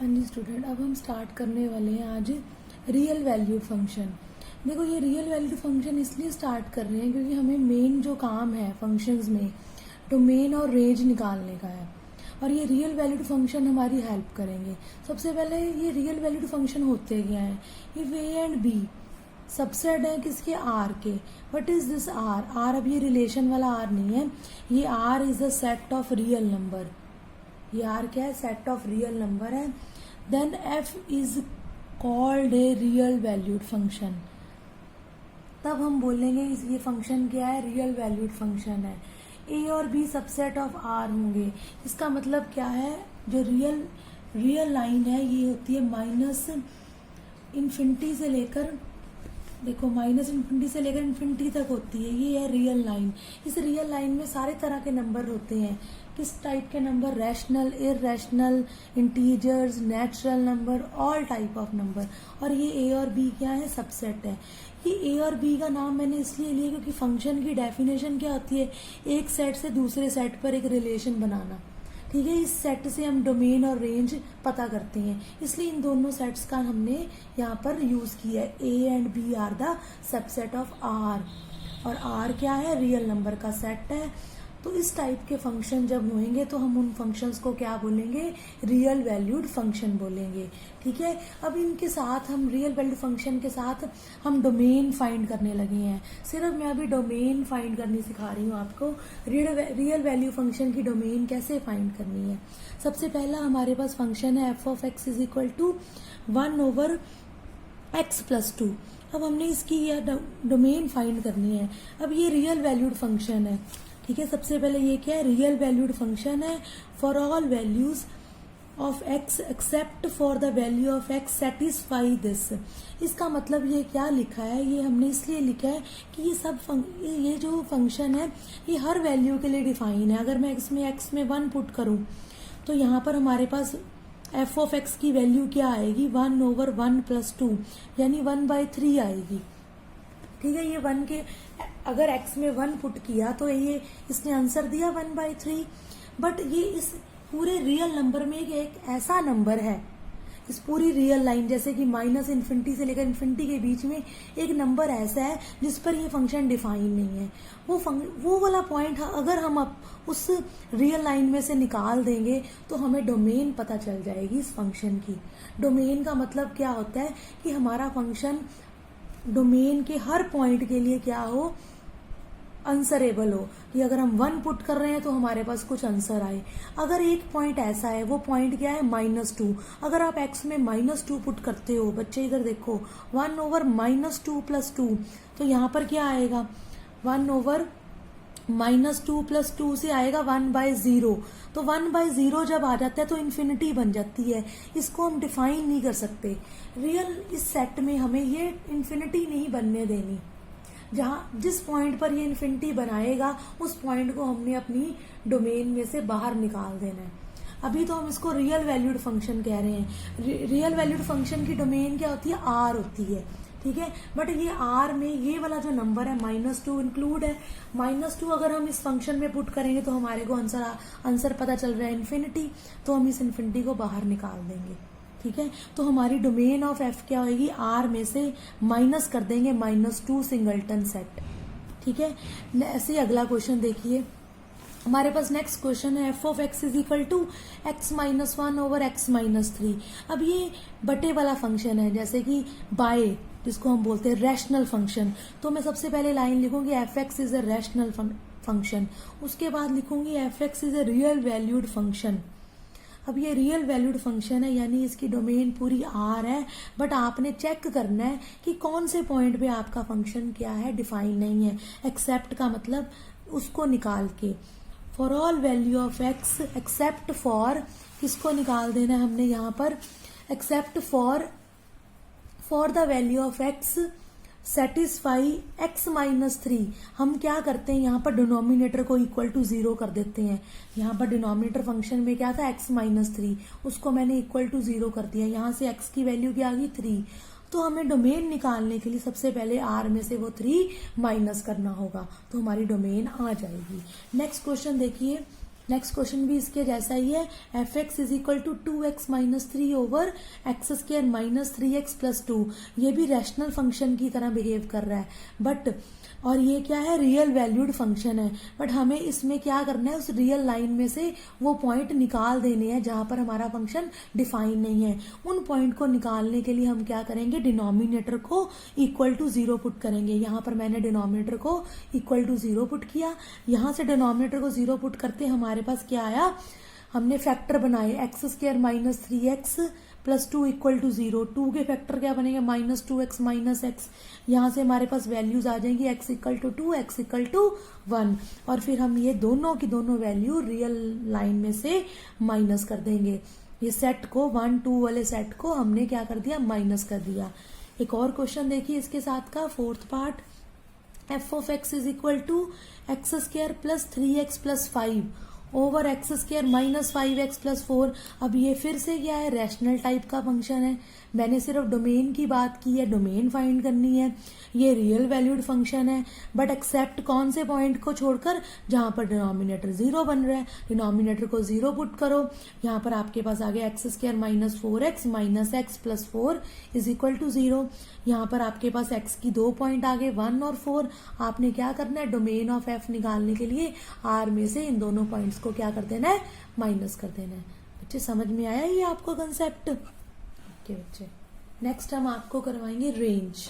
हाँ जी स्टूडेंट, अब हम स्टार्ट करने वाले हैं आज रियल वैल्यूड फंक्शन। देखो, ये रियल वैल्यूड फंक्शन इसलिए स्टार्ट कर रहे हैं क्योंकि हमें मेन जो काम है फंक्शंस में डोमेन और रेंज निकालने का है, और ये रियल वैल्यूड फंक्शन हमारी हेल्प करेंगे। सबसे पहले ये रियल वैल्यूड फंक्शन होते क्या हैं? If a and b subset है किसके? आर के। What is this r? R अब ये रिलेशन वाला आर नहीं है, ये r is a set of real number. ये आर क्या है? सेट ऑफ रियल नंबर है। Then f is called a real valued function. तब हम बोलेंगे ये फंक्शन क्या है? रियल वैल्यूड फंक्शन है। ए और बी सबसेट ऑफ आर होंगे। इसका मतलब क्या है? जो रियल लाइन है ये होती है माइनस इन्फिनिटी से लेकर, देखो माइनस इन्फिनिटी से लेकर इन्फिनिटी तक होती है, ये है रियल लाइन। इस रियल लाइन में सारे तरह के नंबर होते हैं। किस टाइप के number? Rational, irrational, integers, natural number, all type of number. और ये ए और बी क्या है? सबसेट है। ये ए और बी का नाम मैंने इसलिए लिया क्योंकि फंक्शन की डेफिनेशन क्या होती है? एक सेट से दूसरे सेट पर एक रिलेशन बनाना। ठीक है, इस सेट से हम डोमेन और रेंज पता करते हैं, इसलिए इन दोनों सेट्स का हमने यहाँ पर यूज किया है। A and b are the subset of r, और आर क्या है? रियल नंबर का सेट है। तो इस टाइप के फंक्शन जब होंगे तो हम उन फंक्शंस को क्या बोलेंगे? रियल वैल्यूड फंक्शन बोलेंगे। ठीक है, अब इनके साथ हम रियल वैल्यूड फंक्शन के साथ हम डोमेन फाइंड करने लगे हैं। सिर्फ मैं अभी डोमेन फाइंड करनी सिखा रही हूँ आपको। रियल वैल्यू फंक्शन की डोमेन कैसे फाइंड करनी है। सबसे पहला हमारे पास फंक्शन है f of x is equal to 1/x+2। अब हमने इसकी डोमेन फाइंड करनी है। अब ये रियल वैल्यूड फंक्शन है। ठीक है, सबसे पहले ये क्या है? रियल वैल्यूड फंक्शन है। For all values of x except for the value of x satisfy this. इसका मतलब ये क्या लिखा है? ये हमने इसलिए लिखा है कि ये जो फंक्शन है ये हर वैल्यू के लिए डिफाइन है। अगर मैं एक्स में 1 पुट करूं तो यहाँ पर हमारे पास एफ ऑफ एक्स की वैल्यू क्या आएगी? 1/1+2 यानी 1/3 आएगी। ठीक है, ये 1 के अगर x में 1 पुट किया तो ये इसने आंसर दिया 1/3। बट ये इस पूरे रियल नंबर में एक ऐसा नंबर है, इस पूरी रियल लाइन जैसे कि माइनस इन्फिनिटी से लेकर इन्फिनिटी के बीच में एक नंबर ऐसा है जिस पर ये फंक्शन डिफाइन नहीं है। वो वाला पॉइंट अगर हम उस रियल लाइन में से निकाल देंगे तो हमें डोमेन पता चल जाएगी इस फंक्शन की। डोमेन का मतलब क्या होता है कि हमारा फंक्शन डोमेन के हर पॉइंट के लिए क्या हो? आंसरेबल हो, कि अगर हम 1 पुट कर रहे हैं तो हमारे पास कुछ आंसर आए। अगर एक पॉइंट ऐसा है, वो पॉइंट क्या है? -2। अगर आप x में -2 पुट करते हो, बच्चे इधर देखो, 1/-2+2, तो यहाँ पर क्या आएगा? 1/-2+2 से आएगा 1/0। तो 1/0 जब आ जाता है तो इन्फिनिटी बन जाती है। इसको हम डिफाइन नहीं कर सकते। इस सेट में हमें ये इन्फिनिटी नहीं बनने देनी। जिस पॉइंट पर ये इन्फिनिटी बनाएगा उस पॉइंट को हमने अपनी डोमेन में से बाहर निकाल देना है। अभी तो हम इसको रियल वैल्यूड फंक्शन कह रहे हैं। रियल वैल्यूड फंक्शन की डोमेन क्या होती है? आर होती है। ठीक है, बट ये आर में ये वाला जो नंबर है -2 इंक्लूड है। -2 अगर हम इस फंक्शन में पुट करेंगे तो हमारे को आंसर पता चल रहा है इन्फिनिटी, तो हम इस इन्फिनिटी को बाहर निकाल देंगे। ठीक है, तो हमारी डोमेन ऑफ एफ क्या होगी? आर में से माइनस कर देंगे -2 सिंगलटन सेट। ठीक है, ऐसे ही अगला क्वेश्चन देखिए। हमारे पास नेक्स्ट क्वेश्चन है f of x is equal to x-1/x-3। अब ये बटे वाला फंक्शन है, जैसे कि बाय, जिसको हम बोलते हैं रैशनल फंक्शन। तो मैं सबसे पहले लाइन लिखूंगी F x is a rational function, उसके बाद लिखूंगी F x is a real valued function. अब ये रियल वैल्यूड फंक्शन है, यानी इसकी डोमेन पूरी आर है, बट आपने चेक करना है कि कौन से पॉइंट पे आपका फंक्शन क्या है? डिफाइन नहीं है। एक्सेप्ट का मतलब उसको निकाल के, for all value of x except for, किसको निकाल देना है हमने यहाँ पर? Except for the value of x satisfy x-3। हम क्या करते हैं यहाँ पर? डिनोमिनेटर को इक्वल टू 0 कर देते हैं। यहाँ पर डिनोमिनेटर फंक्शन में क्या था? x-3, उसको मैंने इक्वल टू 0 कर दिया। यहाँ से x की वैल्यू क्या आ गई? 3। तो हमें डोमेन निकालने के लिए सबसे पहले r में से वो 3 माइनस करना होगा, तो हमारी डोमेन आ जाएगी। नेक्स्ट क्वेश्चन देखिए। नेक्स्ट क्वेश्चन भी इसके जैसा ही है, f x is equal to 2x minus 3 over x square minus 3x plus 2। ये भी रैशनल फंक्शन की तरह बिहेव कर रहा है, बट और ये क्या है, रियल वैल्यूड फंक्शन है, बट हमें इसमें क्या करना है, उस रियल लाइन में से वो पॉइंट निकाल देने हैं जहां पर हमारा फंक्शन डिफाइन नहीं है। उन पॉइंट को निकालने के लिए हम क्या करेंगे, डिनोमिनेटर को इक्वल टू 0 पुट करेंगे। यहां पर मैंने डिनोमिनेटर को इक्वल टू 0 पुट किया, यहां से डिनोमिनेटर को 0 पुट करते हमारे पास क्या आया, हमने फैक्टर बनाए x square minus 3x plus 2 equal to 0। 2 के फैक्टर क्या बनेंगे, माइनस 2x माइनस एक्स। यहाँ से हमारे पास वैल्यूज आ जाएंगी x equal to 2, x equal to 1, और फिर हम ये दोनों की दोनों वैल्यू रियल लाइन में से माइनस कर देंगे। ये सेट को 1 2 वाले सेट को हमने क्या कर दिया, माइनस कर दिया। एक और क्वेश्चन देखिए इसके साथ का, fourth part, f of x is equal to x square plus 3x plus 5 over x square minus 5x plus 4। अब ये फिर से क्या है, रैशनल टाइप का फंक्शन है। मैंने सिर्फ डोमेन की बात की है, डोमेन फाइंड करनी है। ये रियल वैल्यूड फंक्शन है, बट एक्सेप्ट कौन से पॉइंट को छोड़कर, जहां पर डिनोमिनेटर 0 बन रहा है। डिनोमिनेटर को 0 पुट करो, यहाँ पर आपके पास आ गया x square minus 4x minus x plus 4 is equal to 0। यहाँ पर आपके पास x की 2 पॉइंट आ गए, 1 और 4। आपने क्या करना है, डोमेन ऑफ f निकालने के लिए r में से इन दोनों पॉइंट्स को क्या कर देना है, माइनस कर देना है। बच्चे समझ में आया ये आपको कंसेप्ट? ओके बच्चे, नेक्स्ट हम आपको करवाएंगे रेंज।